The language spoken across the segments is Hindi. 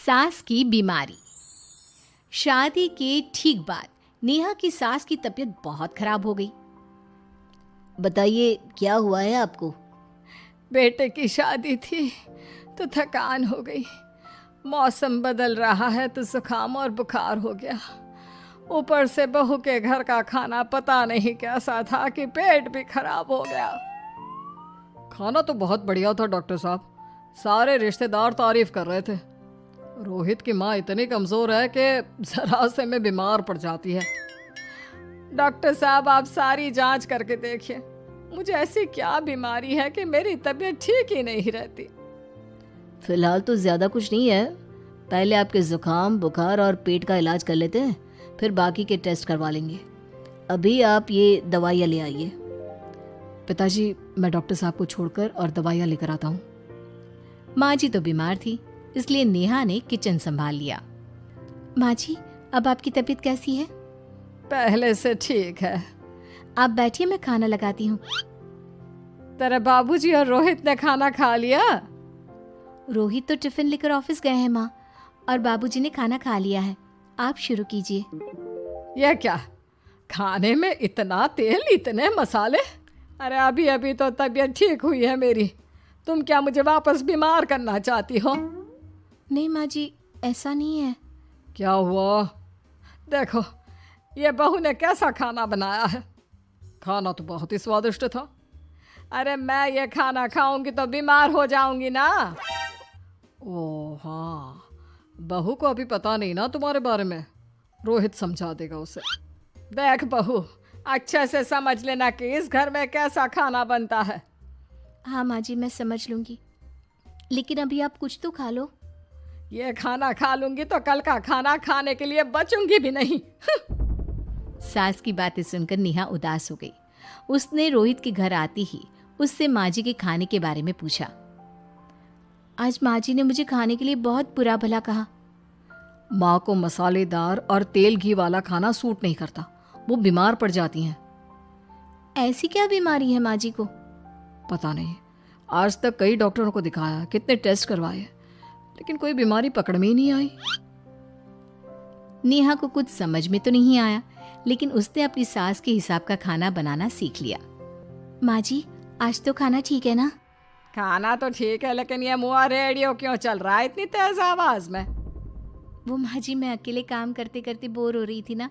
सास की बीमारी। शादी के ठीक बाद नेहा की सास की तबीयत बहुत खराब हो गई। बताइए क्या हुआ है आपको? बेटे की शादी थी तो थकान हो गई। मौसम बदल रहा है तो जुकाम और बुखार हो गया। ऊपर से बहू के घर का खाना पता नहीं कैसा था कि पेट भी खराब हो गया। खाना तो बहुत बढ़िया था डॉक्टर साहब, सारे रिश्तेदार तारीफ कर रहे थे। रोहित की माँ इतनी कमज़ोर है कि ज़रा से में बीमार पड़ जाती है। डॉक्टर साहब आप सारी जांच करके देखिए, मुझे ऐसी क्या बीमारी है कि मेरी तबीयत ठीक ही नहीं रहती। फिलहाल तो ज़्यादा कुछ नहीं है, पहले आपके ज़ुकाम बुखार और पेट का इलाज कर लेते हैं, फिर बाकी के टेस्ट करवा लेंगे। अभी आप ये दवाइयाँ ले आइए। पिताजी मैं डॉक्टर साहब को छोड़कर और दवाइयाँ लेकर आता हूँ। माँ जी तो बीमार थी, इसलिए नेहा ने किचन संभाल लिया। माँ जी अब आपकी तबीयत कैसी है? पहले से ठीक है। आप बैठिए, मैं खाना लगाती हूँ। तेरे बाबूजी और रोहित ने खाना खा लिया? रोहित तो टिफिन लेकर ऑफिस गए हैं माँ, और बाबूजी ने खाना खा लिया है। आप शुरू कीजिए। यह क्या, खाने में इतना तेल इतने मसाले? अरे अभी अभी तो तबीयत ठीक हुई है मेरी, तुम क्या मुझे वापस बीमार करना चाहती हो? नहीं माँ जी, ऐसा नहीं है। क्या हुआ? देखो ये बहू ने कैसा खाना बनाया है। खाना तो बहुत ही स्वादिष्ट था। अरे मैं ये खाना खाऊंगी तो बीमार हो जाऊंगी ना। ओह हाँ, बहू को अभी पता नहीं ना तुम्हारे बारे में, रोहित समझा देगा उसे। देख बहू, अच्छे से समझ लेना कि इस घर में कैसा खाना बनता है। हाँ माँ जी, मैं समझ लूँगी, लेकिन अभी आप कुछ तो खा लो। ये खाना खा लूंगी तो कल का खाना खाने के लिए बचूंगी भी नहीं। सास की बातें सुनकर नेहा उदास हो गई। उसने रोहित के घर आती ही उससे माँ जी के खाने के बारे में पूछा। आज माँ जी ने मुझे खाने के लिए बहुत बुरा भला कहा। माँ को मसालेदार और तेल घी वाला खाना सूट नहीं करता, वो बीमार पड़ जाती हैं। ऐसी क्या बीमारी है माँ जी को? पता नहीं, आज तक कई डॉक्टरों को दिखाया, कितने टेस्ट करवाए, लेकिन कोई बीमारी पकड़ में ही नहीं आई। नेहा को कुछ समझ में तो नहीं आया, लेकिन उसने अपनी सास के हिसाब का खाना बनाना सीख लिया। माँ जी आज तो खाना ठीक है ना? खाना तो ठीक है, लेकिन ये मुआ रेडियो क्यों चल रहा है इतनी तेज आवाज में? वो माँ जी मैं अकेले काम करते करते बोर हो रही थी ना,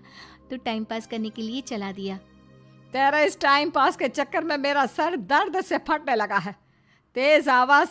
तो टाइम पास करने के लिए चला दिया। तेरा इस टाइम पास के चक्कर में मेरा सर दर्द से फटने लगा है। तेज आवाज